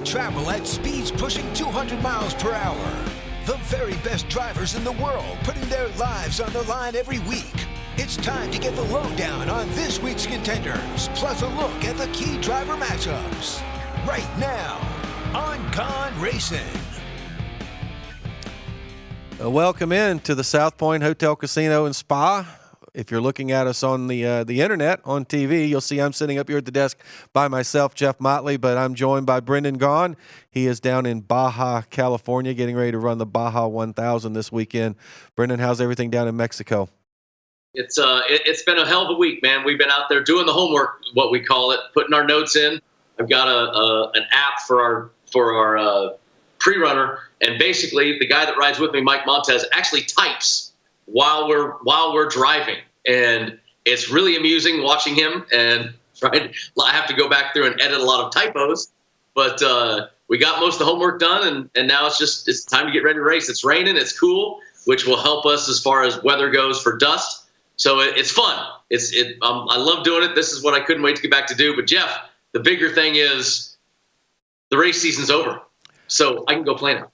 travel at speeds pushing 200 miles per hour. The very best drivers in the world putting their lives on the line every week. It's time to get the lowdown on this week's contenders, plus a look at the key driver matchups. Right now on Gaughan Racin. Welcome in to the South Point Hotel, Casino, and Spa. If you're looking at us on the internet, on TV, you'll see I'm sitting up here at the desk by myself, Jeff Motley, but I'm joined by Brendan Gaughan. He is down in Baja, California, getting ready to run the Baja 1000 this weekend. Brendan, how's everything down in Mexico? It's been a hell of a week, man. We've been out there doing the homework, what we call it, putting our notes in. I've got an app for our pre-runner, and basically the guy that rides with me, Mike Montez, actually types while we're driving, and it's really amusing watching him. And I have to go back through and edit a lot of typos, but we got most of the homework done, and now it's time to get ready to race. It's raining, it's cool, which will help us as far as weather goes for dust. So it's fun. I love doing it. This is what I couldn't wait to get back to do. But Jeff, the bigger thing is the race season's over, so I can go play now.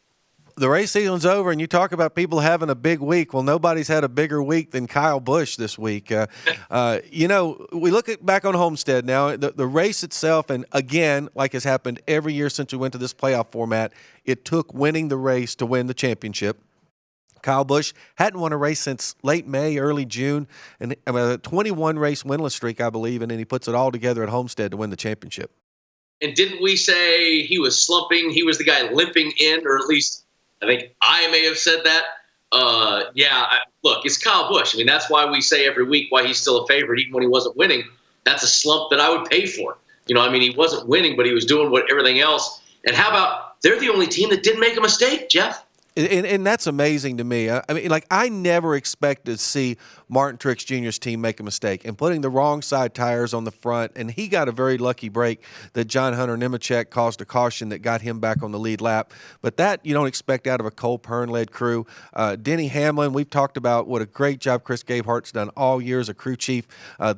The race season's over, and you talk about people having a big week. Well, nobody's had a bigger week than Kyle Busch this week. We look back on Homestead now, the race itself, and again, like has happened every year since we went to this playoff format, it took winning the race to win the championship. Kyle Busch hadn't won a race since late May, early June, and a 21-race winless streak, I believe, and then he puts it all together at Homestead to win the championship. And didn't we say he was slumping? He was the guy limping in, or at least I think I may have said that. Look, it's Kyle Busch. I mean, that's why we say every week why he's still a favorite, even when he wasn't winning. That's a slump that I would pay for. He wasn't winning, but he was doing everything else. And how about they're the only team that didn't make a mistake, Jeff? And that's amazing to me. I never expected to see Martin Truex Jr.'s team make a mistake and putting the wrong side tires on the front. And he got a very lucky break that John Hunter Nemechek caused a caution that got him back on the lead lap. But that you don't expect out of a Cole Pearn-led crew. Denny Hamlin, we've talked about what a great job Chris Gabehart's done all year as a crew chief.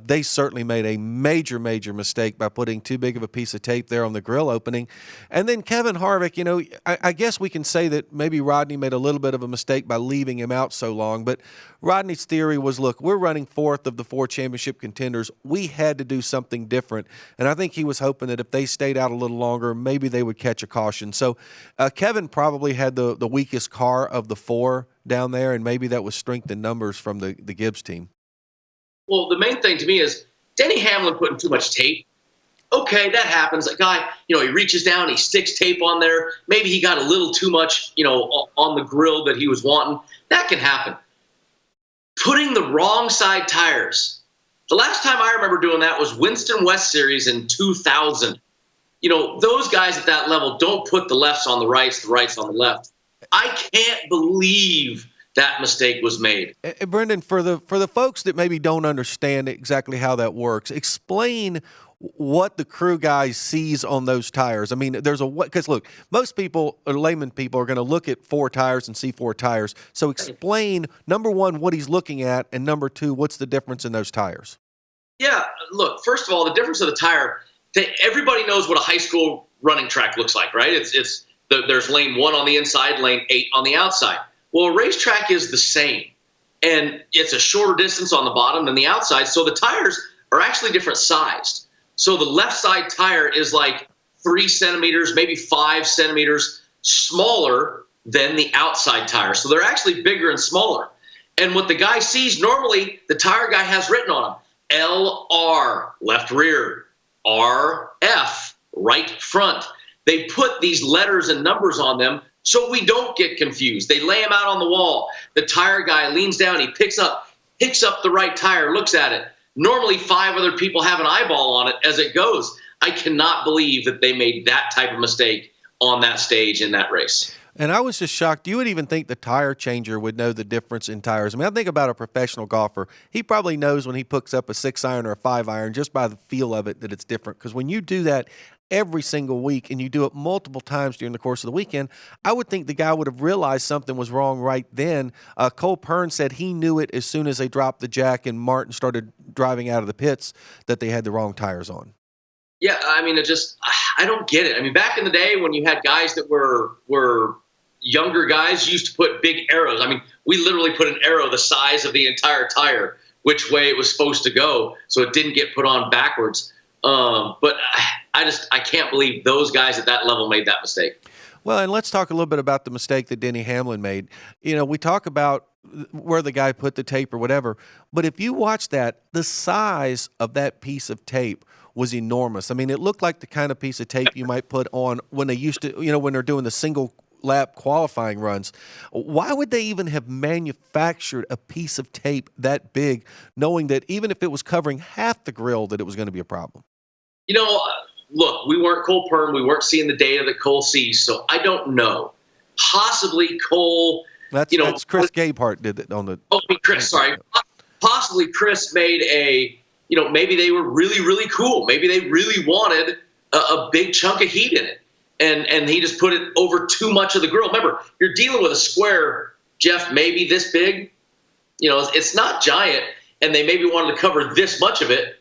They certainly made a major, major mistake by putting too big of a piece of tape there on the grill opening. And then Kevin Harvick, I guess we can say that maybe Rodney made a little bit of a mistake by leaving him out so long, but Rodney's theory was, look, we're running fourth of the four championship contenders. We had to do something different, and I think he was hoping that if they stayed out a little longer, maybe they would catch a caution. So Kevin probably had the weakest car of the four down there, and maybe that was strength in numbers from the Gibbs team. Well, the main thing to me is Denny Hamlin putting too much tape. Okay, that happens. A guy, he reaches down, he sticks tape on there. Maybe he got a little too much, on the grill that he was wanting. That can happen. Putting the wrong side tires. The last time I remember doing that was Winston West Series in 2000. Those guys at that level don't put the lefts on the rights on the left. I can't believe that mistake was made. And Brendan, for the folks that maybe don't understand exactly how that works, explain what the crew guy sees on those tires. I mean, because look, most people, or layman people, are going to look at four tires and see four tires. So explain, number one, what he's looking at, and number two, what's the difference in those tires? Yeah, look, first of all, the difference of the tire, everybody knows what a high school running track looks like, right? There's lane 1 on the inside, lane 8 on the outside. Well, a racetrack is the same, and it's a shorter distance on the bottom than the outside, so the tires are actually different sized. So the left side tire is like 3 centimeters, maybe 5 centimeters smaller than the outside tire. So they're actually bigger and smaller. And what the guy sees, normally the tire guy has written on them, LR, left rear, RF, right front. They put these letters and numbers on them so we don't get confused. They lay them out on the wall. The tire guy leans down, he picks up the right tire, looks at it. Normally 5 other people have an eyeball on it as it goes. I cannot believe that they made that type of mistake on that stage in that race. And I was just shocked. You would even think the tire changer would know the difference in tires. I mean, I think about a professional golfer. He probably knows when he picks up a 6-iron or a 5-iron just by the feel of it that it's different. Because when you do that every single week and you do it multiple times during the course of the weekend, I would think the guy would have realized something was wrong right then. Cole Pearn said he knew it as soon as they dropped the jack and Martin started driving out of the pits that they had the wrong tires on. Yeah, I mean, I don't get it. I mean, back in the day when you had guys that were younger guys, used to put big arrows. I mean, we literally put an arrow the size of the entire tire which way it was supposed to go, so it didn't get put on backwards. But I can't believe those guys at that level made that mistake. Well, and let's talk a little bit about the mistake that Denny Hamlin made. You know, we talk about where the guy put the tape or whatever, but if you watch that, the size of that piece of tape was enormous. I mean, it looked like the kind of piece of tape you might put on when they used to, you know, when they're doing the single lap qualifying runs. Why would they even have manufactured a piece of tape that big, knowing that even if it was covering half the grill, that it was going to be a problem? You know, look, we weren't Cole Perm. We weren't seeing the data that Cole sees, so I don't know. Possibly Cole. That's Chris Gabehart did it on the. Oh, Chris, sorry. Possibly Chris made maybe they were really, really cool. Maybe they really wanted a big chunk of heat in it. And he just put it over too much of the grill. Remember, you're dealing with a square, Jeff, maybe this big. You know, it's not giant, and they maybe wanted to cover this much of it,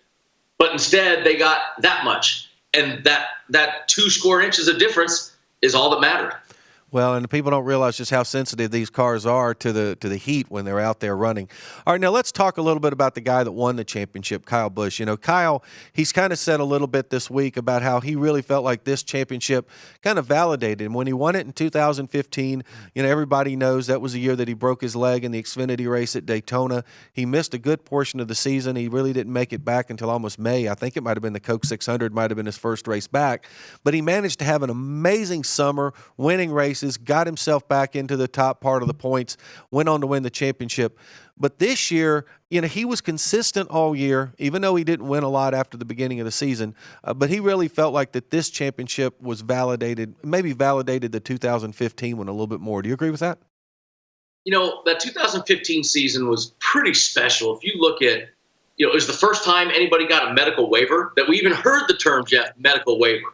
but instead they got that much. And that 2 square inches of difference is all that mattered. Well, and people don't realize just how sensitive these cars are to the heat when they're out there running. All right, now let's talk a little bit about the guy that won the championship, Kyle Busch. You know, Kyle, he's kind of said a little bit this week about how he really felt like this championship kind of validated him. When he won it in 2015, you know, everybody knows that was the year that he broke his leg in the Xfinity race at Daytona. He missed a good portion of the season. He really didn't make it back until almost May. I think it might have been the Coke 600, might have been his first race back. But he managed to have an amazing summer, winning races, got himself back into the top part of the points, went on to win the championship. But this year, you know, he was consistent all year, even though he didn't win a lot after the beginning of the season. But he really felt like that this championship was validated, maybe validated the 2015 one a little bit more. Do you agree with that? You know, that 2015 season was pretty special. If you look at, you know, it was the first time anybody got a medical waiver, that we even heard the term, Jeff, medical waiver.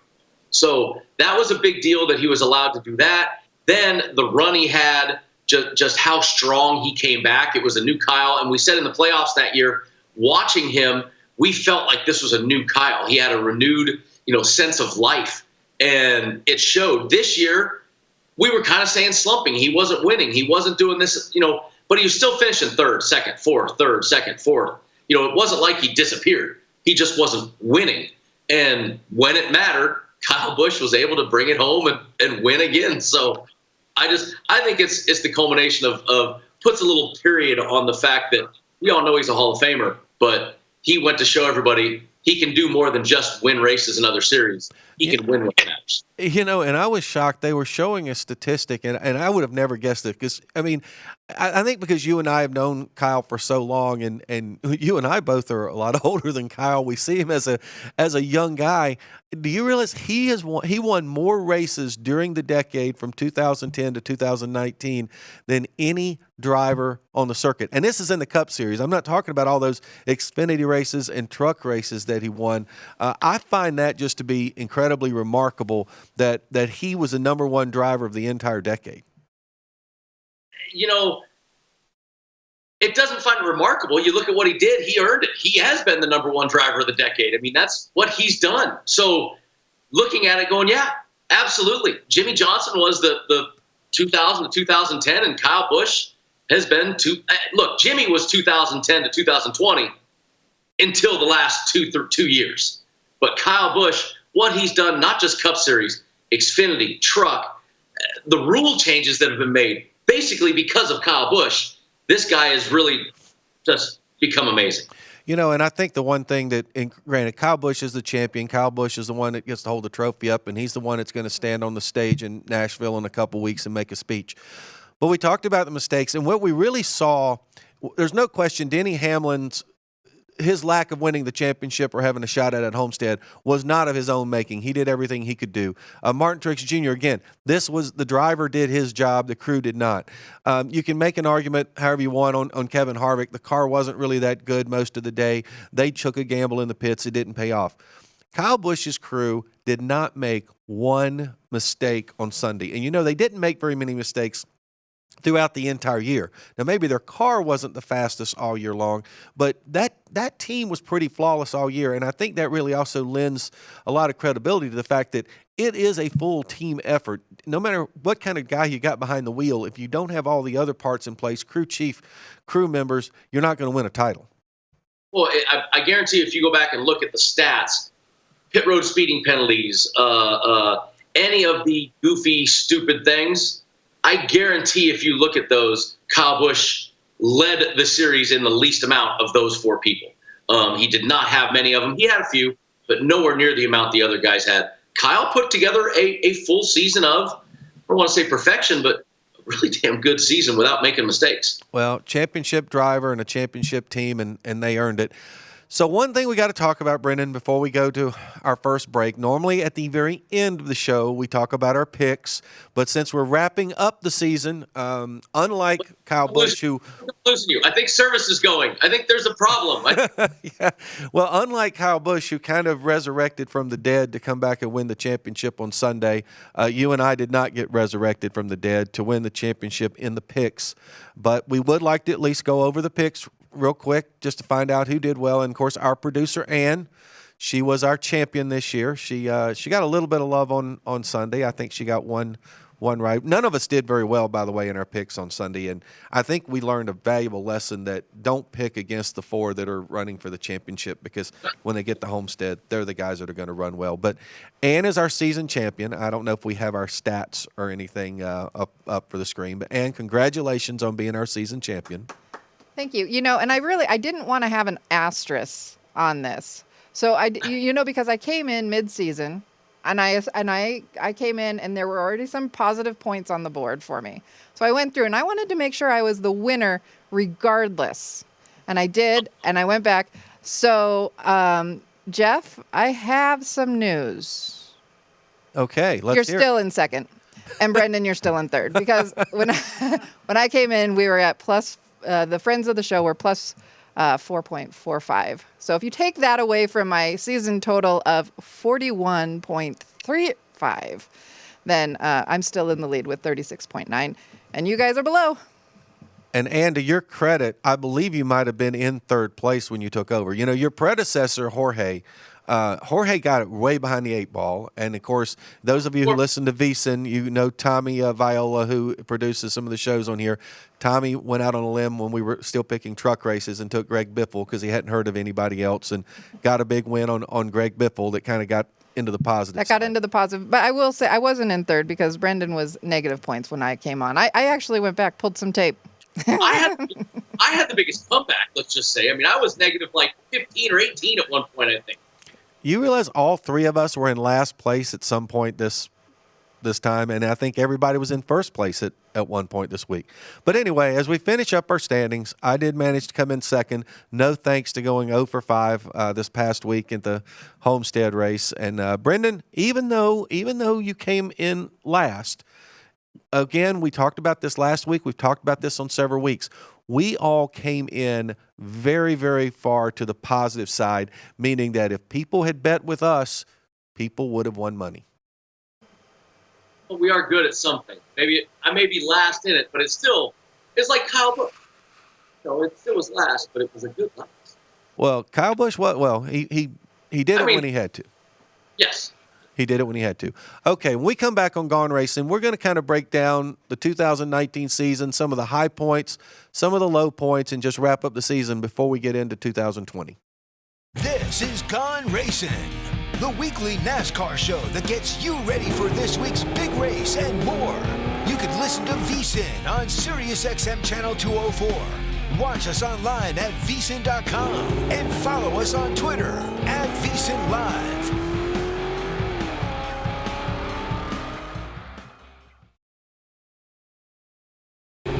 So that was a big deal that he was allowed to do that. Then the run he had, just how strong he came back. It was a new Kyle. And we said in the playoffs that year, watching him, we felt like this was a new Kyle. He had a renewed, you know, sense of life. And it showed. This year, we were kind of saying slumping. He wasn't winning. He wasn't doing this, you know, but he was still finishing third, second, fourth, third, second, fourth. You know, it wasn't like he disappeared. He just wasn't winning. And when it mattered, Kyle Busch was able to bring it home and win again. So I think it's the culmination of puts a little period on the fact that we all know he's a Hall of Famer, but he went to show everybody he can do more than just win races in other series. He can win when it matters. You know, and I was shocked. They were showing a statistic, and I would have never guessed it because, I mean, I think because you and I have known Kyle for so long, and you and I both are a lot older than Kyle. We see him as a young guy. Do you realize he won more races during the decade from 2010 to 2019 than any driver on the circuit? And this is in the Cup Series. I'm not talking about all those Xfinity races and truck races that he won. I find that just to be incredibly remarkable that he was the number one driver of the entire decade. You know, it doesn't find it remarkable. You look at what he did, he earned it. He has been the number one driver of the decade. I mean, that's what he's done. So looking at it going, yeah, absolutely. Jimmy Johnson was the 2000 to 2010, and Kyle Busch has been look, Jimmy was 2010 to 2020 until the last two years. But Kyle Busch, what he's done, not just Cup Series, Xfinity, truck, the rule changes that have been made, basically because of Kyle Busch, this guy has really just become amazing. You know, and I think the one thing that, and granted, Kyle Busch is the champion. Kyle Busch is the one that gets to hold the trophy up, and he's the one that's going to stand on the stage in Nashville in a couple weeks and make a speech. But we talked about the mistakes, and what we really saw, there's no question Denny Hamlin's his lack of winning the championship or having a shot at Homestead was not of his own making. He did everything he could do. Martin Truex Jr., again, this was the driver did his job. The crew did not. You can make an argument however you want on Kevin Harvick. The car wasn't really that good most of the day. They took a gamble in the pits. It didn't pay off. Kyle Busch's crew did not make one mistake on Sunday. And, you know, they didn't make very many mistakes throughout the entire year. Now, maybe their car wasn't the fastest all year long, but that team was pretty flawless all year, and I think that really also lends a lot of credibility to the fact that it is a full team effort. No matter what kind of guy you got behind the wheel, if you don't have all the other parts in place, crew chief, crew members, you're not going to win a title. Well, I guarantee if you go back and look at the stats, pit road speeding penalties, any of the goofy, stupid things, I guarantee if you look at those, Kyle Busch led the series in the least amount of those four people. He did not have many of them. He had a few, but nowhere near the amount the other guys had. Kyle put together a full season of, I don't want to say perfection, but a really damn good season without making mistakes. Well, championship driver and a championship team, and they earned it. So one thing we got to talk about, Brendan, before we go to our first break. Normally at the very end of the show, we talk about our picks. But since we're wrapping up the season, unlike Kyle Busch, who I'm losing you. I think service is going. I think there's a problem. yeah. Well, unlike Kyle Busch, who kind of resurrected from the dead to come back and win the championship on Sunday, you and I did not get resurrected from the dead to win the championship in the picks. But we would like to at least go over the picks real quick just to find out who did well. And, of course, our producer, Ann, she was our champion this year. She got a little bit of love on Sunday. I think she got one right. None of us did very well, by the way, in our picks on Sunday. And I think we learned a valuable lesson that don't pick against the four that are running for the championship, because when they get to Homestead, they're the guys that are going to run well. But Ann is our season champion. I don't know if we have our stats or anything up for the screen. But, Ann, congratulations on being our season champion. Thank you. And I didn't want to have an asterisk on this. So because I came in mid-season, and I came in and there were already some positive points on the board for me. So I went through and I wanted to make sure I was the winner regardless. And I did, and I went back. So, Jeff, I have some news. Okay, let's You're hear still in second. And Brendan, you're still in third. Because when I came in, we were at plus. The friends of the show were plus 4.45. So if you take that away from my season total of 41.35, then I'm still in the lead with 36.9, and you guys are below. And Ann, to your credit, I believe you might have been in third place when you took over. You know, your predecessor, Jorge got it way behind the eight ball. And, of course, those of you who listen to Racin, you know Tommy Viola, who produces some of the shows on here. Tommy went out on a limb when we were still picking truck races and took Greg Biffle because he hadn't heard of anybody else, and got a big win on Greg Biffle that kind of got into the positive That got into the positive. But I will say I wasn't in third because Brendan was negative points when I came on. I actually went back, pulled some tape. I had the biggest comeback, let's just say. I mean, I was negative like 15 or 18 at one point, I think. You realize all three of us were in last place at some point this time, and I think everybody was in first place at one point this week. But anyway, as we finish up our standings, I did manage to come in second, no thanks to going 0 for 5 this past week at the Homestead race. And Brendan, even though you came in last, again, we talked about this last week. We've talked about this on several weeks. We all came in very, very far to the positive side, meaning that if people had bet with us, people would have won money. Well, we are good at something. Maybe I may be last in it, but it's like Kyle Busch. It still was last, but it was a good last. Well, Kyle Busch, he did it when he had to. Yes. He did it when he had to. Okay, when we come back on Gaughan Racing, we're going to kind of break down the 2019 season, some of the high points, some of the low points, and just wrap up the season before we get into 2020. This is Gaughan Racing, the weekly NASCAR show that gets you ready for this week's big race and more. You can listen to Racin on SiriusXM Channel 204. Watch us online at Racin.com and follow us on Twitter at Racin Live.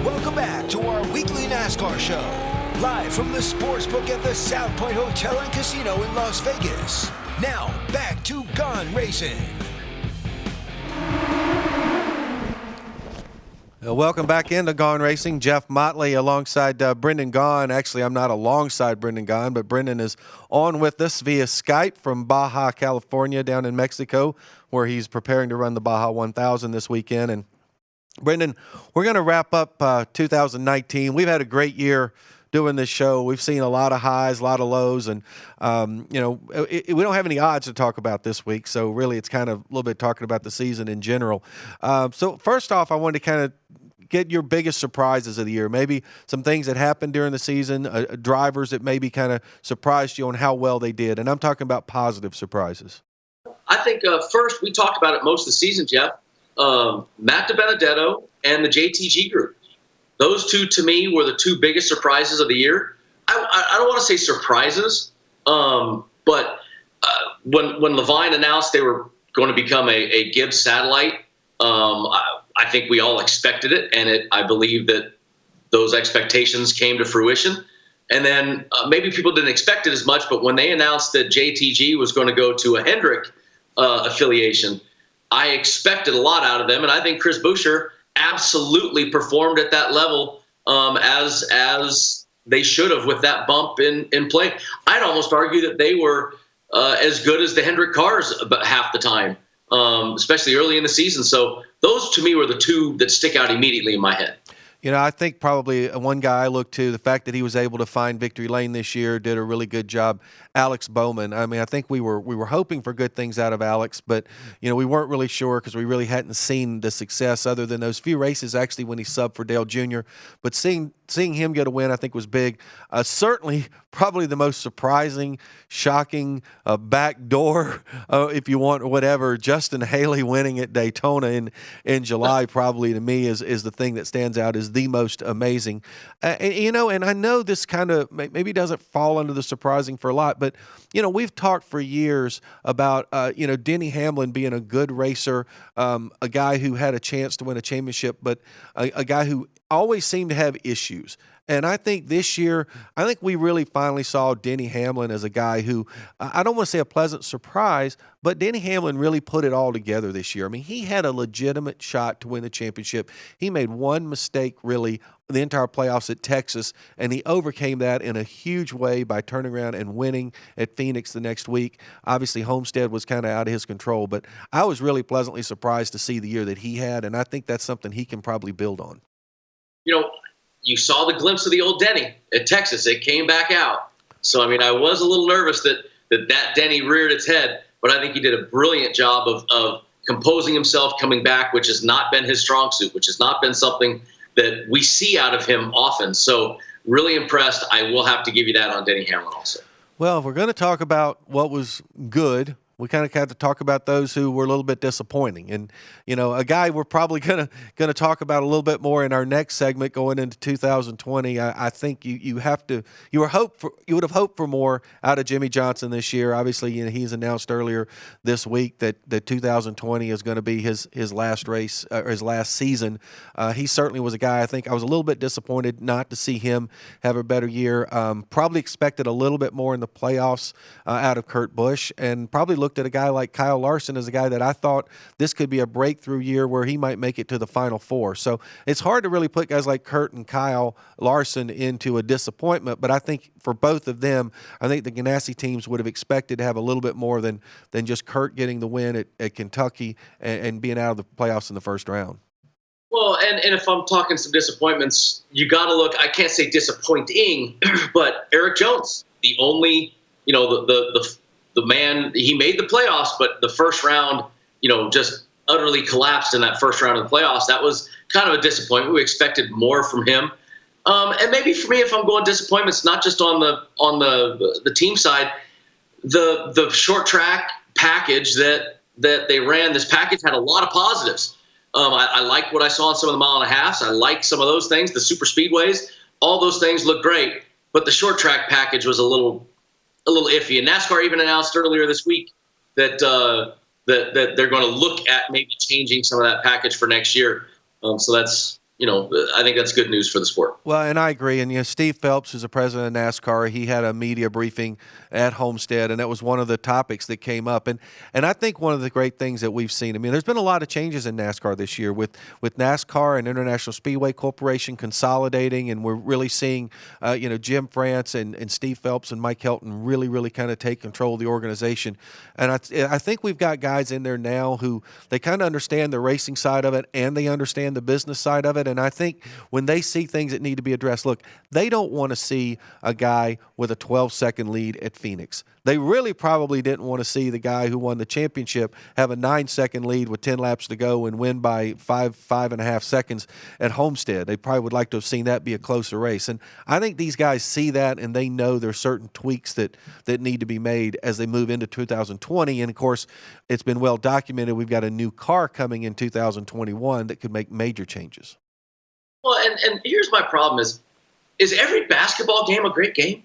Welcome back to our weekly NASCAR show, live from the sportsbook at the South Point Hotel and Casino in Las Vegas. Now, back to Gaughan Racing. Welcome back into Gaughan Racing. Jeff Motley alongside Brendan Gaughan. Actually, I'm not alongside Brendan Gaughan, but Brendan is on with us via Skype from Baja, California, down in Mexico, where he's preparing to run the Baja 1000 this weekend. And Brendan, we're going to wrap up 2019. We've had a great year doing this show. We've seen a lot of highs, a lot of lows, and we don't have any odds to talk about this week. So really, it's kind of a little bit talking about the season in general. So first off, I wanted to kind of get your biggest surprises of the year. Maybe some things that happened during the season, drivers that maybe kind of surprised you on how well they did. And I'm talking about positive surprises. I think first, we talked about it most of the season, Jeff. Matt DiBenedetto and the JTG group. Those two, to me, were the two biggest surprises of the year. I don't want to say surprises, but when Levine announced they were going to become a Gibbs satellite, I think we all expected it, and I believe that those expectations came to fruition. And then maybe people didn't expect it as much, but when they announced that JTG was going to go to a Hendrick affiliation, I expected a lot out of them, and I think Chris Buescher absolutely performed at that level as they should have with that bump in play. I'd almost argue that they were as good as the Hendrick cars about half the time, especially early in the season. So those, to me, were the two that stick out immediately in my head. You know, I think probably one guy I look to, the fact that he was able to find victory lane this year, did a really good job. Alex Bowman. I mean, I think we were hoping for good things out of Alex, but we weren't really sure because we really hadn't seen the success other than those few races actually when he subbed for Dale Jr. But seeing him get a win, I think was big. Certainly, probably the most surprising, shocking, backdoor, if you want, or whatever. Justin Haley winning at Daytona in July, probably to me is the thing that stands out as the most amazing. And I know this kind of maybe doesn't fall under the surprising for a lot, but we've talked for years about Denny Hamlin being a good racer, a guy who had a chance to win a championship, but a guy who always seemed to have issues. And I think this year, we really finally saw Denny Hamlin as a guy who, I don't want to say a pleasant surprise, but Denny Hamlin really put it all together this year. I mean, he had a legitimate shot to win the championship. He made one mistake, really, the entire playoffs at Texas, and he overcame that in a huge way by turning around and winning at Phoenix the next week. Obviously, Homestead was kind of out of his control, but I was really pleasantly surprised to see the year that he had, and I think that's something he can probably build on. You saw the glimpse of the old Denny at Texas. It came back out. So, I was a little nervous that Denny reared its head, but I think he did a brilliant job of composing himself, coming back, which has not been his strong suit, which has not been something that we see out of him often. So, really impressed. I will have to give you that on Denny Hamlin also. Well, if we're going to talk about what was good, we kind of have to talk about those who were a little bit disappointing. And, a guy we're probably going to talk about a little bit more in our next segment going into 2020. I think you would have hoped for more out of Jimmy Johnson this year. Obviously, he's announced earlier this week that 2020 is going to be his last race or his last season. He certainly was a guy. I think I was a little bit disappointed not to see him have a better year. Probably expected a little bit more in the playoffs out of Kurt Busch, and probably looked at a guy like Kyle Larson as a guy that I thought this could be a breakthrough year where he might make it to the Final Four. So it's hard to really put guys like Kurt and Kyle Larson into a disappointment, but I think for both of them, I think the Ganassi teams would have expected to have a little bit more than just Kurt getting the win at Kentucky and being out of the playoffs in the first round. Well, and if I'm talking some disappointments, you got to look, I can't say disappointing, but Eric Jones, the only, the man, he made the playoffs, but the first round, just utterly collapsed in that first round of the playoffs. That was kind of a disappointment. We expected more from him. And maybe for me, if I'm going disappointments, not just on the team side, the short track package that they ran, this package had a lot of positives. I like what I saw in some of the mile and a halves. I like some of those things, the super speedways, all those things look great, but the short track package was a little iffy. And NASCAR even announced earlier this week that they're going to look at maybe changing some of that package for next year. So that's I think that's good news for the sport. Well, and I agree. And, Steve Phelps, who's the president of NASCAR, he had a media briefing at Homestead, and that was one of the topics that came up. And I think one of the great things that we've seen, there's been a lot of changes in NASCAR this year with NASCAR and International Speedway Corporation consolidating, and we're really seeing, Jim France and Steve Phelps and Mike Helton really, really kind of take control of the organization. And I think we've got guys in there now who they kind of understand the racing side of it and they understand the business side of it. And I think when they see things that need to be addressed, look, they don't want to see a guy with a 12-second lead at Phoenix. They really probably didn't want to see the guy who won the championship have a 9-second lead with 10 laps to go and win by 5.5 seconds at Homestead. They probably would like to have seen that be a closer race. And I think these guys see that, and they know there's certain tweaks that need to be made as they move into 2020. And, of course, it's been well documented. We've got a new car coming in 2021 that could make major changes. Well, and here's my problem is every basketball game a great game?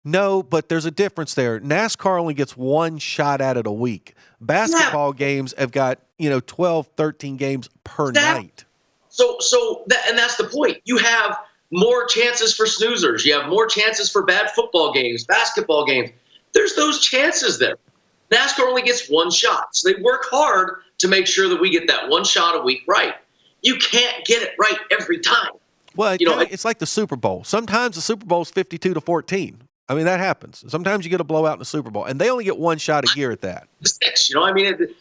No, but there's a difference there. NASCAR only gets one shot at it a week. Basketball games have got, 12, 13 games per night. And that's the point. You have more chances for snoozers. You have more chances for bad football games, basketball games. There's those chances there. NASCAR only gets one shot. So they work hard to make sure that we get that one shot a week right. You can't get it right every time. Well, it's like the Super Bowl. Sometimes the Super Bowl is 52-14. That happens. Sometimes you get a blowout in the Super Bowl, and they only get one shot a year at that.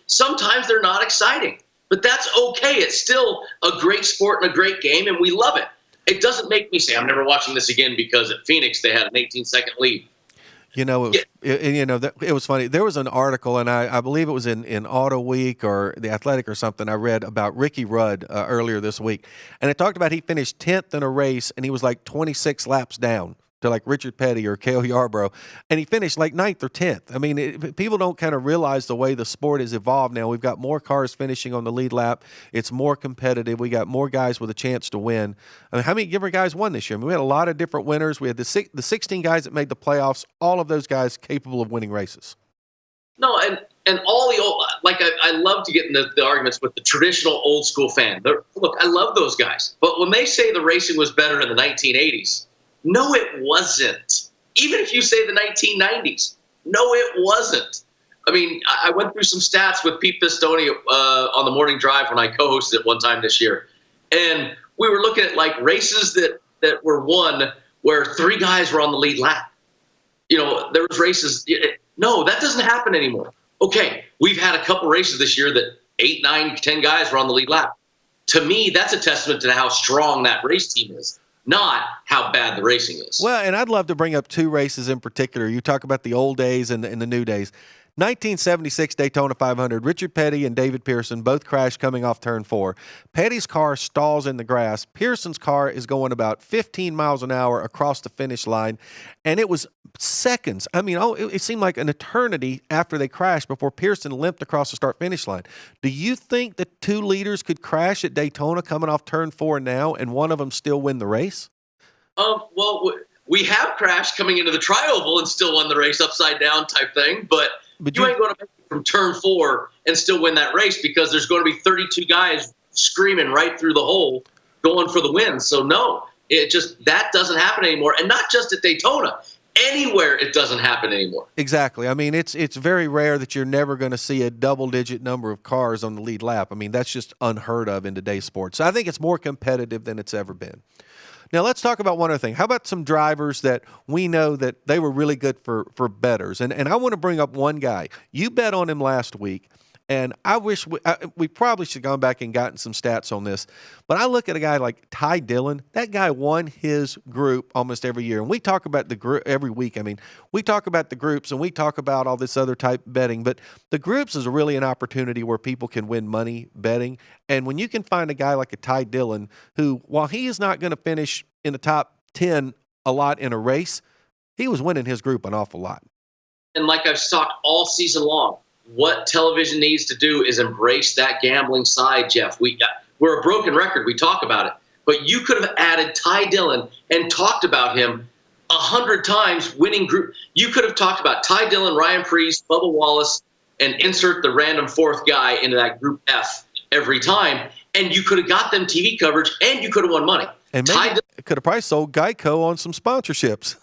Sometimes they're not exciting, but that's okay. It's still a great sport and a great game, and we love it. It doesn't make me say I'm never watching this again because at Phoenix they had an 18-second lead. It was funny. There was an article, and I believe it was in Auto Week or The Athletic or something, I read about Ricky Rudd earlier this week. And it talked about he finished 10th in a race, and he was like 26 laps down to like Richard Petty or Cale Yarborough, and he finished like 9th or 10th. People don't kind of realize the way the sport has evolved now. We've got more cars finishing on the lead lap. It's more competitive. We got more guys with a chance to win. How many different guys won this year? We had a lot of different winners. We had the 16 guys that made the playoffs, all of those guys capable of winning races. No, and all the old, I love to get into the arguments with the traditional old school fan. Look, I love those guys. But when they say the racing was better in the 1980s, no, it wasn't. Even if you say the 1990s, no, it wasn't. I went through some stats with Pete Pistone on the morning drive when I co-hosted it one time this year. And we were looking at races that were won where 3 guys were on the lead lap. There was races. No, that doesn't happen anymore. Okay, we've had a couple races this year that 8, 9, 10 guys were on the lead lap. To me, that's a testament to how strong that race team is, not how bad the racing is. Well, and I'd love to bring up 2 races in particular. You talk about the old days and the new days. 1976 Daytona 500, Richard Petty and David Pearson both crashed coming off turn 4. Petty's car stalls in the grass. Pearson's car is going about 15 miles an hour across the finish line, and it was seconds. It seemed like an eternity after they crashed before Pearson limped across the start-finish line. Do you think the 2 leaders could crash at Daytona coming off turn 4 now, and one of them still win the race? Well, we have crashed coming into the Tri-Oval and still won the race upside down type thing, but you ain't going to make it from turn 4 and still win that race because there's going to be 32 guys screaming right through the hole going for the win. So, no, that doesn't happen anymore. And not just at Daytona. Anywhere it doesn't happen anymore. Exactly. It's very rare that you're never going to see a double-digit number of cars on the lead lap. That's just unheard of in today's sports. So I think it's more competitive than it's ever been. Now, let's talk about one other thing. How about some drivers that we know that they were really good for bettors? And I want to bring up one guy. You bet on him last week, and I wish we probably should have gone back and gotten some stats on this. But I look at a guy like Ty Dillon. That guy won his group almost every year. And we talk about the group every week. We talk about the groups, and we talk about all this other type betting. But the groups is really an opportunity where people can win money betting. And when you can find a guy like a Ty Dillon who, while he is not going to finish in the top 10 a lot in a race, he was winning his group an awful lot. And like I've talked all season long, what television needs to do is embrace that gambling side, Jeff. We're a broken record. We talk about it. But you could have added Ty Dillon and talked about him 100 times winning group. You could have talked about Ty Dillon, Ryan Preece, Bubba Wallace, and insert the random 4th guy into that group F every time. and you could have got them TV coverage, and you could have won money. And maybe could have probably sold Geico on some sponsorships.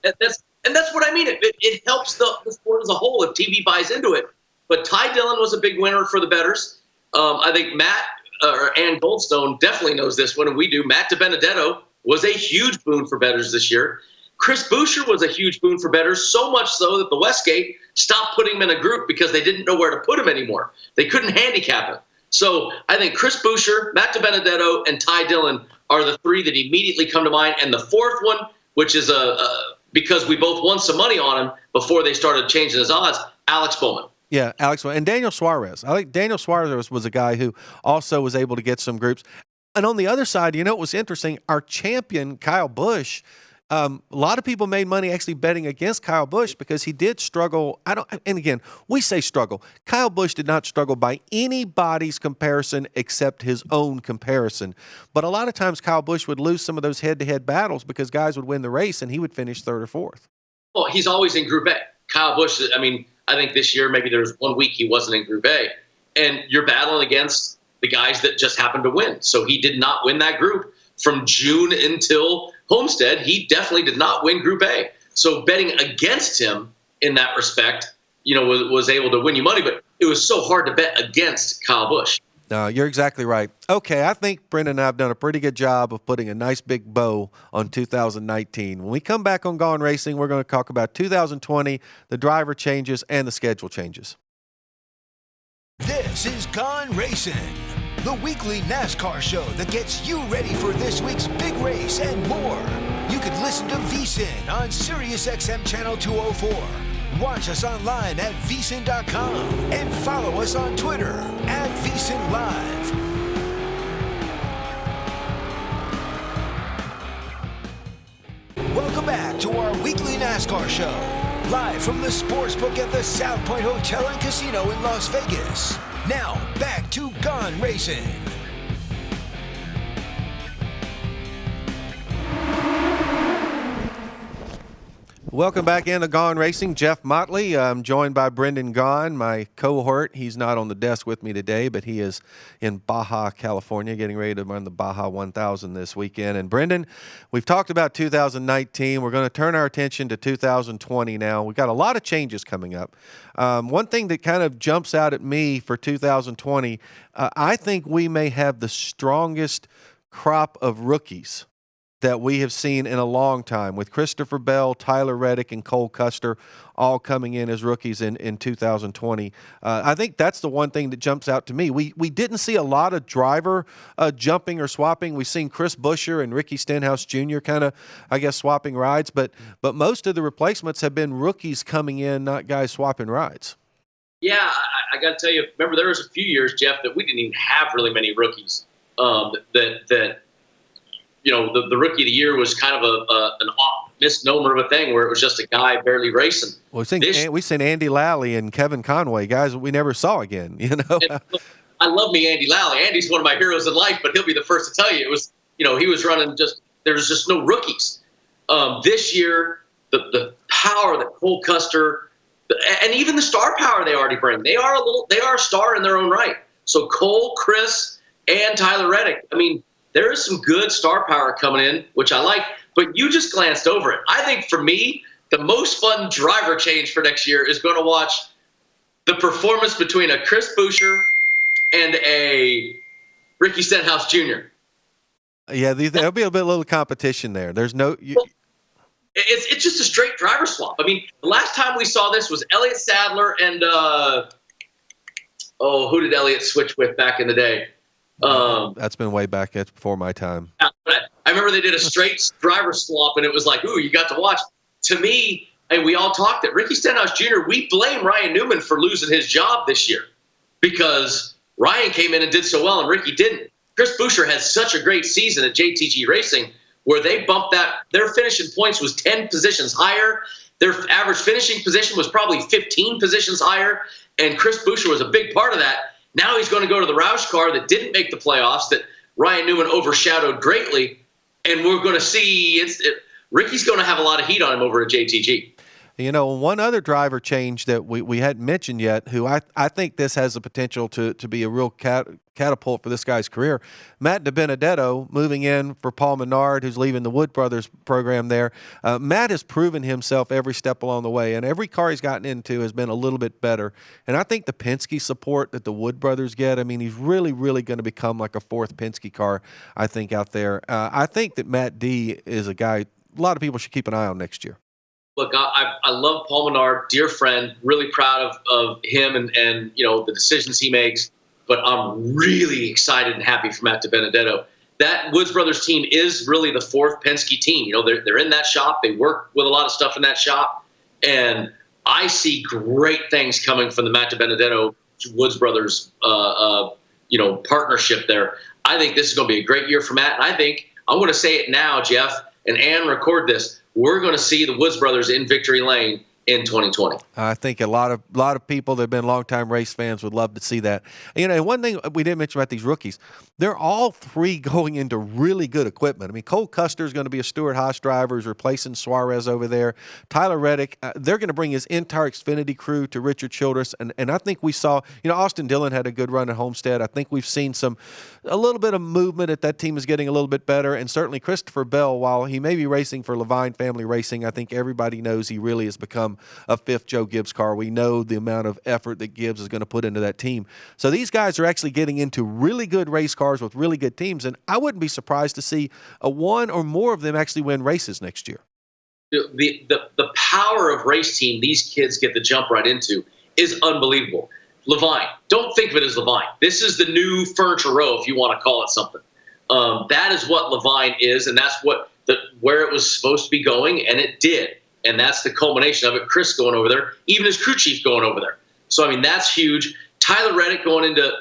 That's what I mean. It helps the sport as a whole if TV buys into it. But Ty Dillon was a big winner for the bettors. I think Matt Ann Goldstone definitely knows this one, and we do. Matt DiBenedetto was a huge boon for bettors this year. Chris Buescher was a huge boon for bettors, so much so that the Westgate stopped putting him in a group because they didn't know where to put him anymore. They couldn't handicap him. So I think Chris Buescher, Matt DiBenedetto, and Ty Dillon are the three that immediately come to mind. And the fourth one, which is because we both won some money on him before they started changing his odds, Alex Bowman. Yeah, Alex and Daniel Suarez. I think Daniel Suarez was a guy who also was able to get some groups. And on the other side, it was interesting. Our champion, Kyle Busch, a lot of people made money actually betting against Kyle Busch because he did struggle. And again, we say struggle. Kyle Busch did not struggle by anybody's comparison except his own comparison. But a lot of times Kyle Busch would lose some of those head-to-head battles because guys would win the race and he would finish third or fourth. Well, he's always in Group A. Kyle Busch, I think this year maybe there was 1 week he wasn't in Group A. And you're battling against the guys that just happened to win. So he did not win that group. From June until Homestead, he definitely did not win Group A. So betting against him in that respect, was able to win you money. But it was so hard to bet against Kyle Busch. No, you're exactly right. Okay, I think Brendan and I have done a pretty good job of putting a nice big bow on 2019. When we come back on Gaughan Racing, we're going to talk about 2020, the driver changes, and the schedule changes. This is Gaughan Racing, the weekly NASCAR show that gets you ready for this week's big race and more. You can listen to VSiN on SiriusXM Channel 204. Watch us online at vsin.com and follow us on Twitter at VSiN Live. Welcome back to our weekly NASCAR show, live from the Sportsbook at the South Point Hotel and Casino in Las Vegas. Now, back to Gaughan Racing. Welcome back into Gaughan Racing. Jeff Motley. I'm joined by Brendan Gaughan, my cohort. He's not on the desk with me today, but he is in Baja, California, getting ready to run the Baja 1000 this weekend. And Brendan, we've talked about 2019. We're going to turn our attention to 2020 now. We've got a lot of changes coming up. One thing that kind of jumps out at me for 2020, I think we may have the strongest crop of rookies that we have seen in a long time, with Christopher Bell, Tyler Reddick, and Cole Custer all coming in as rookies in 2020. I think that's the one thing that jumps out to me. We didn't see a lot of driver jumping or swapping. We've seen Chris Buescher and Ricky Stenhouse Jr. kind of, swapping rides, but most of the replacements have been rookies coming in, not guys swapping rides. Yeah, I got to tell you, remember there was a few years, Jeff, that we didn't even have really many rookies. The rookie of the year was kind of an misnomer of a thing where it was just a guy barely racing. Well, we seen Andy Lally and Kevin Conway, guys we never saw again. I love me Andy Lally. Andy's one of my heroes in life, but he'll be the first to tell you it was. He was running there was just no rookies. This year, the power that Cole Custer and even the star power they already bring, they are a star in their own right. So Cole, Chris, and Tyler Reddick. There is some good star power coming in, which I like, but you just glanced over it. I think for me, the most fun driver change for next year is going to watch the performance between a Chris Buescher and a Ricky Stenhouse Jr. Yeah, there'll be a little competition there. There's no... It's just a straight driver swap. The last time we saw this was Elliott Sadler and, who did Elliott switch with back in the day? That's been way back. That's before my time. I remember they did a straight driver swap, and it was like, ooh, you got to watch. To me, and we all talked that Ricky Stenhouse Jr., we blame Ryan Newman for losing his job this year because Ryan came in and did so well, and Ricky didn't. Chris Buescher had such a great season at JTG Racing where they bumped that. Their finishing points was 10 positions higher. Their average finishing position was probably 15 positions higher, and Chris Buescher was a big part of that. Now he's going to go to the Roush car that didn't make the playoffs, that Ryan Newman overshadowed greatly, and we're going to see Ricky's going to have a lot of heat on him over at JTG. One other driver change that we hadn't mentioned yet, who I think this has the potential to be a real catapult for this guy's career. Matt DiBenedetto moving in for Paul Menard, who's leaving the Wood Brothers program there. Matt has proven himself every step along the way, and every car he's gotten into has been a little bit better. And I think the Penske support that the Wood Brothers get, I mean, he's really, really going to become like a fourth Penske car, I think, out there. I think that Matt D is a guy a lot of people should keep an eye on next year. Look, I love Paul Menard, dear friend, really proud of him and the decisions he makes. But I'm really excited and happy for Matt DiBenedetto. That Woods Brothers team is really the fourth Penske team. They're in that shop. They work with a lot of stuff in that shop. And I see great things coming from the Matt DiBenedetto Woods Brothers partnership there. I think this is going to be a great year for Matt. And I think, I'm going to say it now, Jeff, and Ann, record this. We're going to see the Woods Brothers in victory lane in 2020. I think a lot of people that have been longtime race fans would love to see that. And one thing we didn't mention about these rookies, they're all three going into really good equipment. I mean, Cole Custer is going to be a Stewart-Haas driver, is replacing Suarez over there. Tyler Reddick, they're going to bring his entire Xfinity crew to Richard Childress. And I think we saw, Austin Dillon had a good run at Homestead. I think we've seen a little bit of movement at that team is getting a little bit better. And certainly Christopher Bell, while he may be racing for Levine Family Racing, I think everybody knows he really has become a fifth Joe Gibbs car. We know the amount of effort that Gibbs is going to put into that team. So these guys are actually getting into really good race cars with really good teams, and I wouldn't be surprised to see one or more of them actually win races next year. The power of race team these kids get the jump right into is unbelievable. Levine, don't think of it as Levine. This is the new Furniture Row, if you want to call it something. That is what Levine is, and that's where it was supposed to be going, and it did. And that's the culmination of it. Chris going over there, even his crew chief going over there. So, I mean, that's huge. Tyler Reddick going into,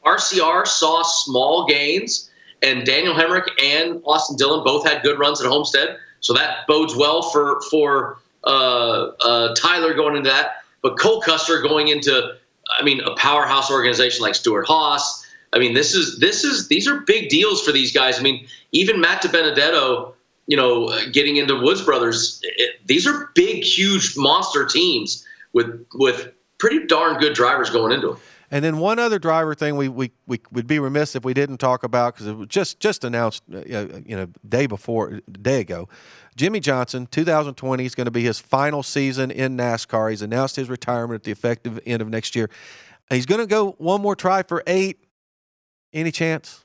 RCR saw small gains, and Daniel Hemrick and Austin Dillon both had good runs at Homestead. So that bodes well for Tyler going into that. But Cole Custer going into, a powerhouse organization like Stewart-Haas. I mean, these are big deals for these guys. I mean, even Matt DiBenedetto, getting into Woods Brothers, these are big, huge monster teams with pretty darn good drivers going into them. And then one other driver thing we would be remiss if we didn't talk about, because it was just announced day ago. Jimmy Johnson, 2020 is going to be his final season in NASCAR. He's announced his retirement at the effective end of next year. He's going to go one more try for 8. Any chance?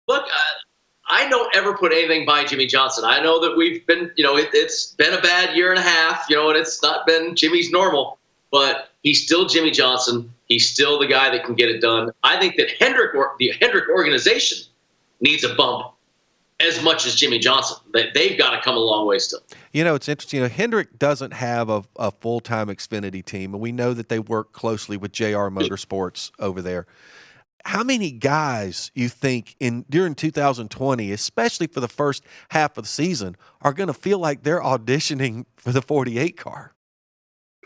Look, I don't ever put anything by Jimmy Johnson. I know that we've been, it's been a bad year and a half, and it's not been Jimmy's normal, but he's still Jimmy Johnson. He's still the guy that can get it done. I think that the Hendrick organization needs a bump as much as Jimmy Johnson. They've got to come a long way still. It's interesting. Hendrick doesn't have a full-time Xfinity team, and we know that they work closely with JR Motorsports over there. How many guys you think during 2020, especially for the first half of the season, are going to feel like they're auditioning for the 48 car?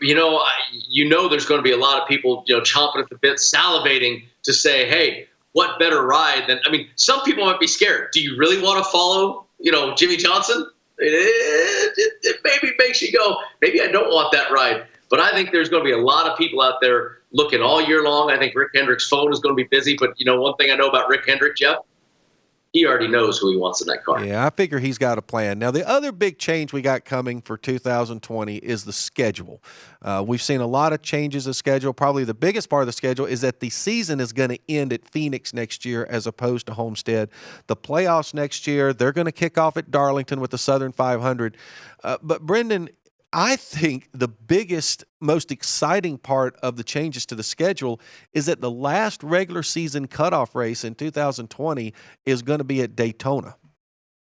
There's going to be a lot of people, chomping at the bit, salivating to say, hey, what better ride than, some people might be scared. Do you really want to follow, Jimmy Johnson? It maybe makes you go, maybe I don't want that ride. But I think there's going to be a lot of people out there looking all year long. I think Rick Hendrick's phone is going to be busy. But, one thing I know about Rick Hendrick, Jeff, he already knows who he wants in that car. Yeah, I figure he's got a plan. Now, the other big change we got coming for 2020 is the schedule. We've seen a lot of changes of schedule. Probably the biggest part of the schedule is that the season is going to end at Phoenix next year as opposed to Homestead. The playoffs next year, they're going to kick off at Darlington with the Southern 500. But, Brendan, I think the biggest, most exciting part of the changes to the schedule is that the last regular season cutoff race in 2020 is going to be at Daytona.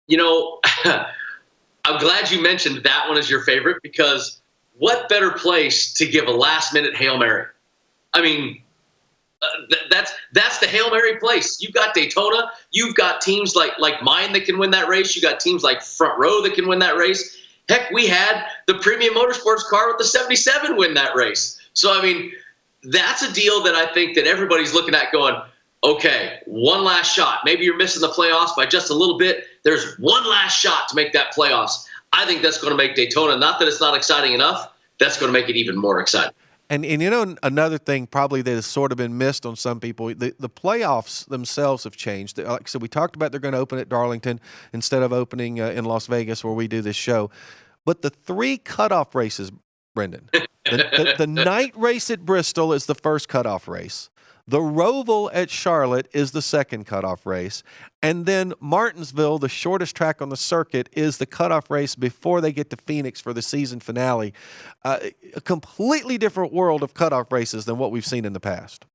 I'm glad you mentioned that one as your favorite, because what better place to give a last-minute Hail Mary? That's the Hail Mary place. You've got Daytona. You've got teams like mine that can win that race. You got teams like Front Row that can win that race. Heck, we had the Premium Motorsports car with the 77 win that race. So, that's a deal that I think that everybody's looking at going, okay, one last shot. Maybe you're missing the playoffs by just a little bit. There's one last shot to make that playoffs. I think that's going to make Daytona, not that it's not exciting enough, that's going to make it even more exciting. And another thing probably that has sort of been missed on some people, the playoffs themselves have changed. Like I said, we talked about they're going to open at Darlington instead of opening in Las Vegas where we do this show. But the 3 cutoff races, Brendan, the night race at Bristol is the first cutoff race. The Roval at Charlotte is the second cutoff race. And then Martinsville, the shortest track on the circuit, is the cutoff race before they get to Phoenix for the season finale. A completely different world of cutoff races than what we've seen in the past.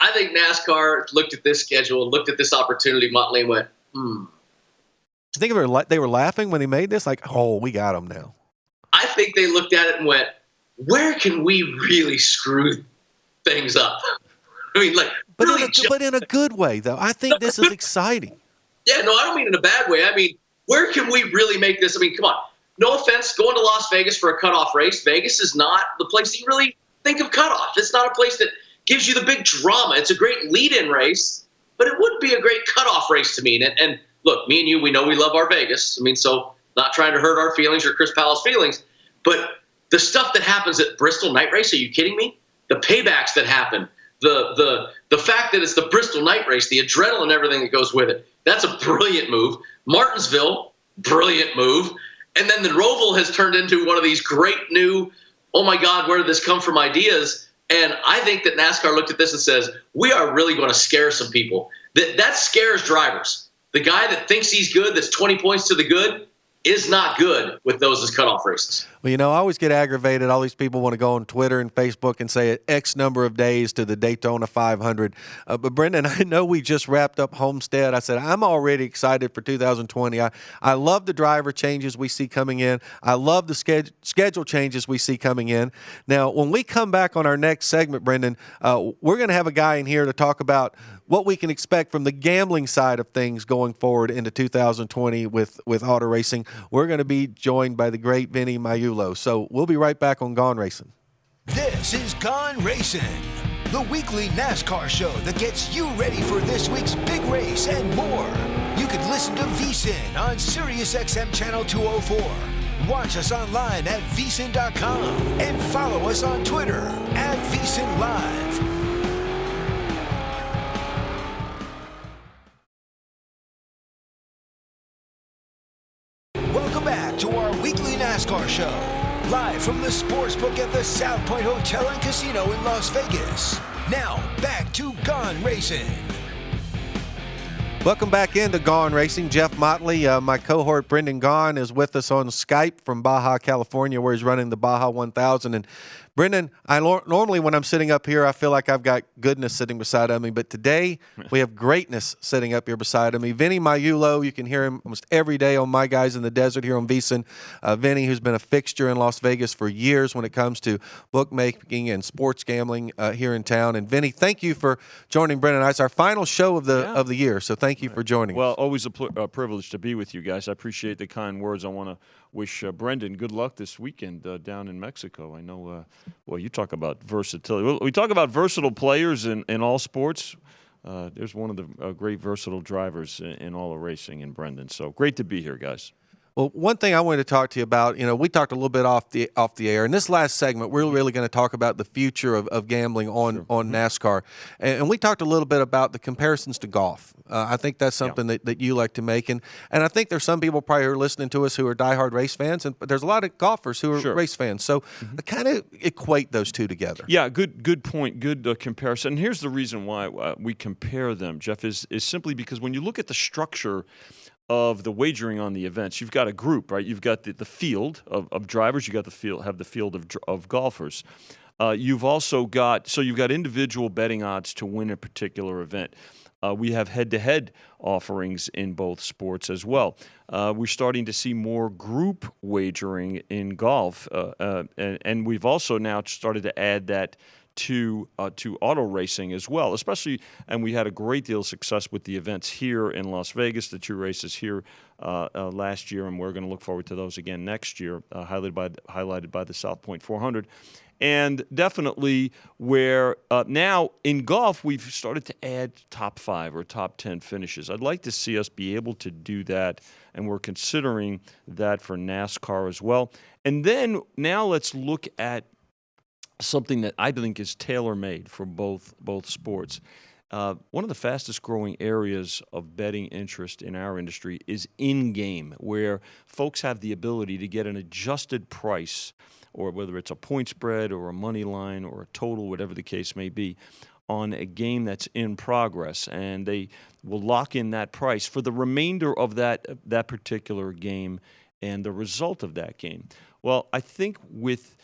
I think NASCAR looked at this schedule, looked at this opportunity, Motley, and went, I think they were laughing when they made this, like, oh, we got them now. I think they looked at it and went, where can we really screw things up? I mean, like, but, really but in a good way, though. I think this is exciting. Yeah, no, I don't mean in a bad way. I mean, where can we really make this? I mean, come on. No offense, going to Las Vegas for a cutoff race. Vegas is not the place that you really think of cutoff. It's not a place that gives you the big drama. It's a great lead-in race, but it wouldn't be a great cutoff race to me. And look, me and you, we know we love our Vegas. I mean, so not trying to hurt our feelings or Chris Powell's feelings, but the stuff that happens at Bristol night race, are you kidding me? The paybacks that happen, the fact that it's the Bristol night race, the adrenaline, everything that goes with it. That's a brilliant move. Martinsville, brilliant move. And then the Roval has turned into one of these great new, oh my God, where did this come from ideas? And I think that NASCAR looked at this and says, we are really going to scare some people. That scares drivers. The guy that thinks he's good, that's 20 points to the good, is not good with those as cutoff races. Well, I always get aggravated. All these people want to go on Twitter and Facebook and say X number of days to the Daytona 500. But, Brendan, I know we just wrapped up Homestead. I said I'm already excited for 2020. I love the driver changes we see coming in. I love the schedule changes we see coming in. Now, when we come back on our next segment, Brendan, we're going to have a guy in here to talk about what we can expect from the gambling side of things going forward into 2020 with auto racing. We're going to be joined by the great Vinny Maiulo. So we'll be right back on Gaughan Racing. This is Gaughan Racing, the weekly NASCAR show that gets you ready for this week's big race and more. You can listen to VSiN on SiriusXM Channel 204. Watch us online at vsin.com and follow us on Twitter at VSiN Live. Welcome back to our weekly NASCAR show, live from the Sportsbook at the South Point Hotel and Casino in Las Vegas. Now, back to Gaughan Racing. Welcome back into Gaughan Racing. Jeff Motley, my cohort Brendan Gaughan, is with us on Skype from Baja, California, where he's running the Baja 1000. And Brendan, normally when I'm sitting up here, I feel like I've got goodness sitting beside of me, but today we have greatness sitting up here beside of me. Vinny Maiulo, you can hear him almost every day on My Guys in the Desert here on VSiN. Vinny, who's been a fixture in Las Vegas for years when it comes to bookmaking and sports gambling here in town. And Vinny, thank you for joining Brendan and I. It's our final show of the year, so thank you for joining us. Well, always a privilege to be with you guys. I appreciate the kind words. I want to wish Brendan good luck this weekend down in Mexico. I know, well, you talk about versatility. Well, we talk about versatile players in all sports. There's one of the great versatile drivers in all of racing in Brendan. So great to be here, guys. Well, one thing I wanted to talk to you about, we talked a little bit off the air. In this last segment, we're really going to talk about the future of gambling on NASCAR. And we talked a little bit about the comparisons to golf. I think that's something that you like to make. And I think there's some people probably who are listening to us who are diehard race fans, but there's a lot of golfers who are race fans. So kind of equate those two together. Yeah, good point, good comparison. And here's the reason why we compare them, Jeff, is simply because when you look at the structure of the wagering on the events, you've got a group, right? You've got the field of drivers. You got the field of golfers. You've also got individual betting odds to win a particular event. We have head-to-head offerings in both sports as well. We're starting to see more group wagering in golf, and we've also now started to add that to auto racing as well, especially, and we had a great deal of success with the events here in Las Vegas, the two races here last year, and we're going to look forward to those again next year, highlighted by the South Point 400. And definitely where now in golf, we've started to add top 5 or top 10 finishes. I'd like to see us be able to do that, and we're considering that for NASCAR as well. And then now let's look at something that I think is tailor-made for both sports. One of the fastest growing areas of betting interest in our industry is in-game, where folks have the ability to get an adjusted price, or whether it's a point spread or a money line or a total, whatever the case may be, on a game that's in progress, and they will lock in that price for the remainder of that particular game and the result of that game. Well, I think with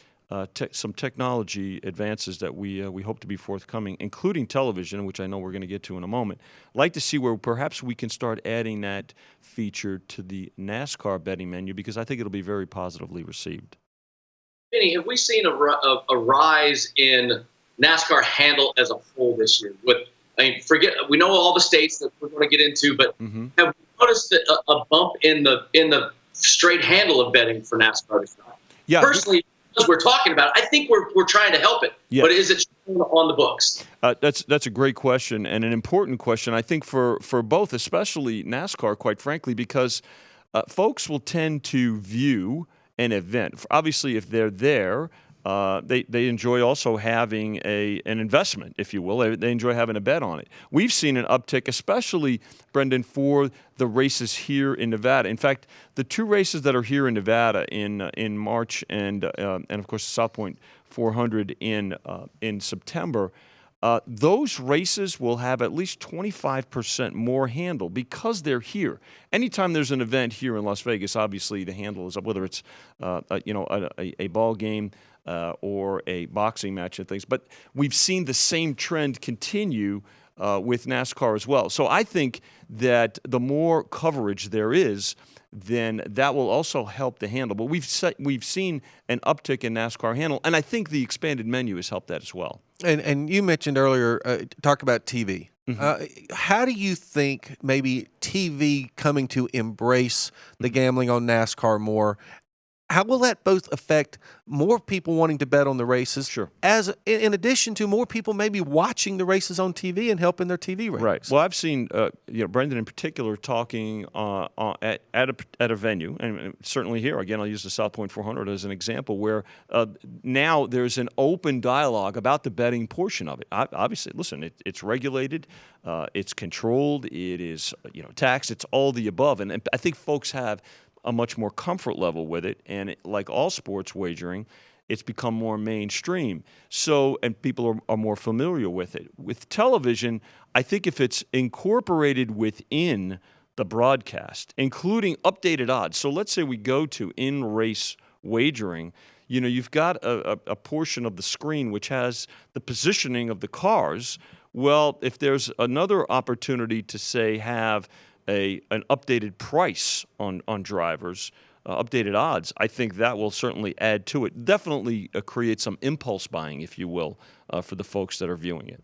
some technology advances that we hope to be forthcoming, including television, which I know we're going to get to in a moment, I'd like to see where perhaps we can start adding that feature to the NASCAR betting menu, because I think it'll be very positively received. Vinny, have we seen a rise in NASCAR handle as a whole this year? We know all the states that we're going to get into, but have we noticed a bump in the straight handle of betting for NASCAR this time? Yeah. Personally, as we're talking about it, I think we're trying to help it. Yes. But is it on the books? That's a great question, and an important question, I think, for both, especially NASCAR, quite frankly, because folks will tend to view an event. Obviously, if they're there, they enjoy also having an investment, if you will. They enjoy having a bet on it. We've seen an uptick, especially, Brendan, for the races here in Nevada. In fact, the 2 races that are here in Nevada in March and of course the South Point 400 in September, those races will have at least 25% more handle because they're here. Anytime there's an event here in Las Vegas, obviously the handle is up, whether it's a ball game or a boxing match and things. But we've seen the same trend continue with NASCAR as well. So I think that the more coverage there is, then that will also help the handle. But we've seen an uptick in NASCAR handle, and I think the expanded menu has helped that as well. And you mentioned earlier, talk about TV. How do you think maybe TV coming to embrace the gambling on NASCAR more? How will that both affect more people wanting to bet on the races, Sure, as in addition to more people maybe watching the races on TV and helping their TV ratings? Right. Well, I've seen Brendan in particular talking at a venue, and certainly here. Again, I'll use the South Point 400 as an example, where now there's an open dialogue about the betting portion of it. Obviously, listen, it's regulated, it's controlled, it is taxed, it's all the above, and I think folks have a much more comfort level with it, and like all sports wagering, it's become more mainstream. So, and people are more familiar with it. With television, I think if it's incorporated within the broadcast, including updated odds. So let's say we go to in-race wagering, you've got a portion of the screen which has the positioning of the cars. Well, if there's another opportunity to, say, have an updated price on drivers, updated odds, I think that will certainly add to it. Definitely create some impulse buying, if you will, for the folks that are viewing it.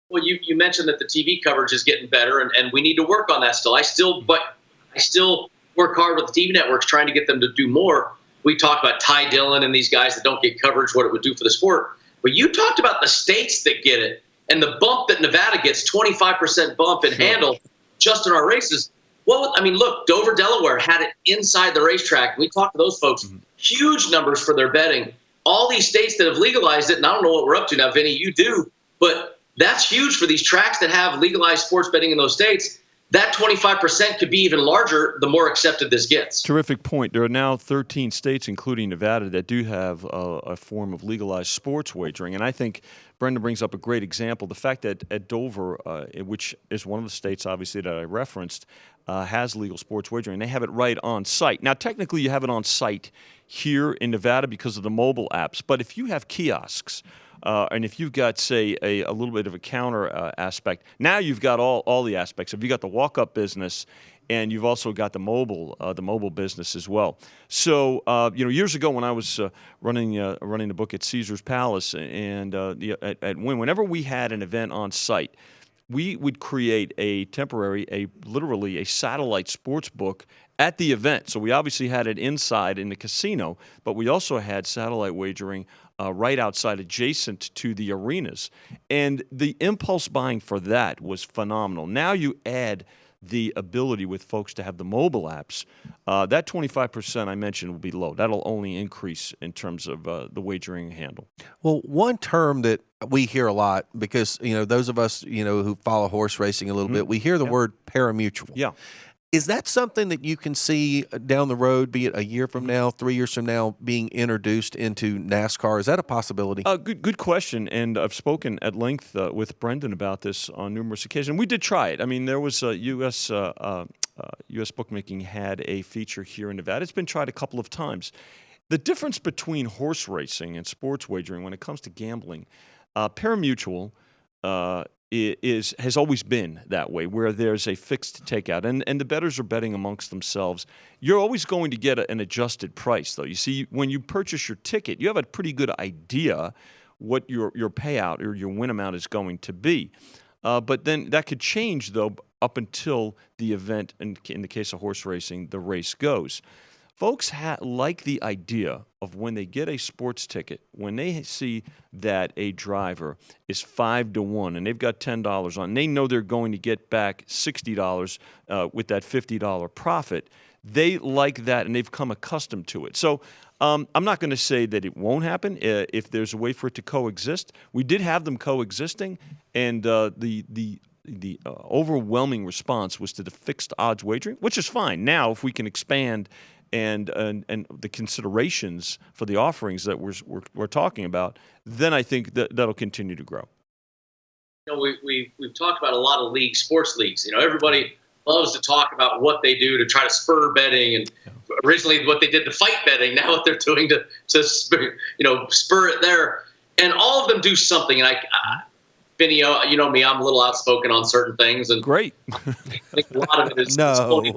Well, you mentioned that the TV coverage is getting better, and we need to work on that still. I still work hard with the TV networks trying to get them to do more. We talked about Ty Dillon and these guys that don't get coverage, what it would do for the sport. But you talked about the states that get it, and the bump that Nevada gets, 25% bump in handle just in our races. Well, I mean, look, Dover, Delaware had it inside the racetrack. We talked to those folks, huge numbers for their betting. All these states that have legalized it, and I don't know what we're up to now, Vinny, you do, but that's huge for these tracks that have legalized sports betting in those states. That 25% could be even larger the more accepted this gets. Terrific point. There are now 13 states, including Nevada, that do have a form of legalized sports wagering. And I think Brenda brings up a great example. The fact that at Dover, which is one of the states, obviously, that I referenced, has legal sports wagering. They have it right on site. Now, technically, you have it on site here in Nevada because of the mobile apps. But if you have kiosks, and if you've got, say, a little bit of a counter aspect, now you've got all the aspects. If you've got the walk-up business, and you've also got the mobile business as well. So, years ago when I was running the book at Caesar's Palace and at Wynn, whenever we had an event on site, we would create literally a satellite sports book at the event. So we obviously had it inside in the casino, but we also had satellite wagering right outside, adjacent to the arenas. And the impulse buying for that was phenomenal. Now you add the ability with folks to have the mobile apps, that 25% I mentioned will be low. That'll only increase in terms of the wagering handle. Well, one term that we hear a lot, because those of us who follow horse racing a little bit, we hear the word parimutuel. Yeah. Is that something that you can see down the road, be it a year from now, 3 years from now, being introduced into NASCAR? Is that a possibility? Good question. And I've spoken at length with Brendan about this on numerous occasions. We did try it. I mean, there was U.S. Bookmaking had a feature here in Nevada. It's been tried a couple of times. The difference between horse racing and sports wagering when it comes to gambling, parimutuel has always been that way, where there's a fixed takeout, and the bettors are betting amongst themselves. You're always going to get an adjusted price, though. You see, when you purchase your ticket, you have a pretty good idea what your payout or your win amount is going to be. But then that could change, though, up until the event, in the case of horse racing, the race goes. Folks like the idea of when they get a sports ticket, when they see that a driver is 5-1 and they've got $10 on, they know they're going to get back $60 with that $50 profit. They like that, and they've come accustomed to it. So I'm not going to say that it won't happen if there's a way for it to coexist. We did have them coexisting, and the overwhelming response was to the fixed odds wagering, which is fine. Now, if we can expand and the considerations for the offerings that we're talking about, then I think that'll continue to grow. We've talked about a lot of sports leagues. Everybody loves to talk about what they do to try to spur betting, and originally what they did to fight betting, now what they're doing to spur it there. And all of them do something. And Vinny, you know me, I'm a little outspoken on certain things. And great. I think a lot of it is no.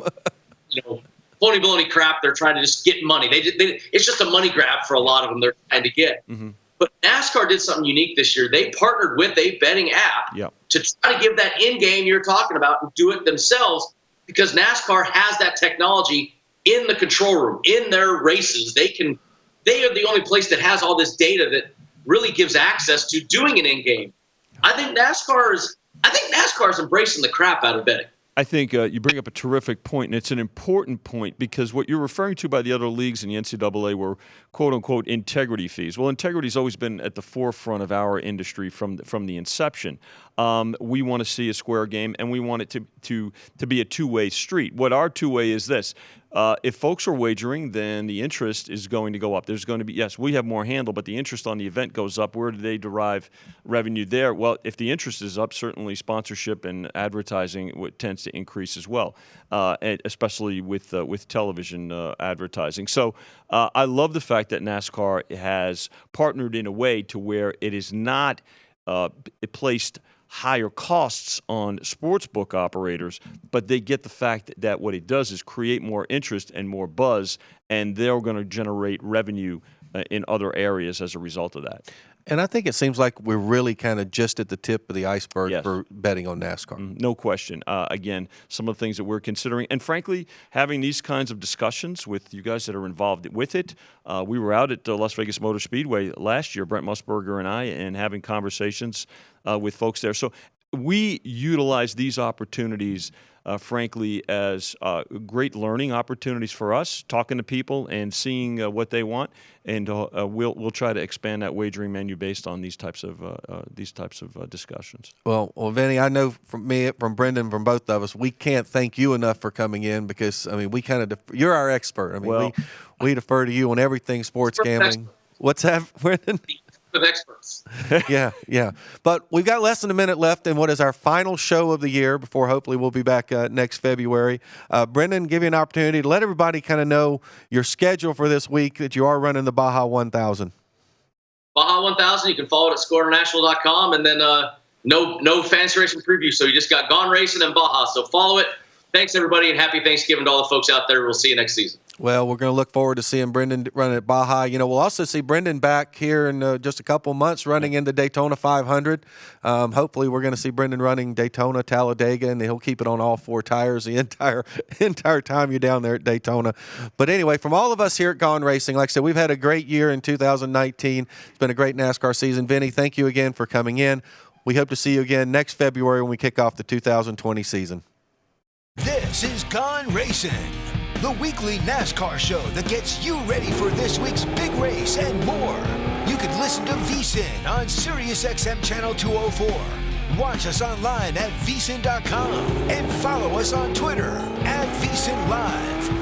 phony baloney crap. They're trying to just get money. It's just a money grab for a lot of them. They're trying to get. Mm-hmm. But NASCAR did something unique this year. They partnered with a betting app to try to give that in-game you're talking about and do it themselves, because NASCAR has that technology in the control room, in their races. They are the only place that has all this data that really gives access to doing an in-game. I think NASCAR is embracing the crap out of betting. I think you bring up a terrific point, and it's an important point, because what you're referring to by the other leagues in the NCAA were quote-unquote integrity fees. Well, integrity's always been at the forefront of our industry from the inception. We want to see a square game, and we want it to be a two-way street. What our two-way is this. If folks are wagering, then the interest is going to go up. There's going to be, yes, we have more handle, but the interest on the event goes up. Where do they derive revenue there? Well, if the interest is up, certainly sponsorship and advertising tends to increase as well, especially with television advertising. So I love the fact that NASCAR has partnered in a way to where it is not placed higher costs on sportsbook operators, but they get the fact that what it does is create more interest and more buzz, and they're going to generate revenue in other areas as a result of that. And I think it seems like we're really kind of just at the tip of the iceberg Yes. for betting on NASCAR. No question. Again, some of the things that we're considering, and frankly, having these kinds of discussions with you guys that are involved with it. We were out at Las Vegas Motor Speedway last year, Brent Musburger and I, and having conversations with folks there. So we utilize these opportunities, frankly, as great learning opportunities for us, talking to people and seeing what they want, and we'll try to expand that wagering menu based on these types of discussions. Well, Vinny, I know from Brendan, from both of us, we can't thank you enough for coming in, because we kind of you're our expert. We defer to you on everything sports gambling. What's that, Brendan? With experts. Yeah. But we've got less than a minute left in what is our final show of the year before hopefully we'll be back next February. Brendan, give you an opportunity to let everybody kind of know your schedule for this week, that you are running the Baja 1000. Baja 1000, you can follow it at scoreinternational.com, and then no fantasy racing preview. So you just got Gaughan, Racin, and Baja. So follow it. Thanks, everybody, and happy Thanksgiving to all the folks out there. We'll see you next season. Well, we're going to look forward to seeing Brendan run at Baja. You know, we'll also see Brendan back here in just a couple months running in the Daytona 500. Hopefully, we're going to see Brendan running Daytona, Talladega, and he'll keep it on all 4 tires the entire time you're down there at Daytona. But anyway, from all of us here at Gaughan Racing, like I said, we've had a great year in 2019. It's been a great NASCAR season. Vinny, thank you again for coming in. We hope to see you again next February when we kick off the 2020 season. This is Gaughan Racing, the weekly NASCAR show that gets you ready for this week's big race and more. You can listen to VSiN on SiriusXM Channel 204. Watch us online at vsin.com and follow us on Twitter at VSiN Live.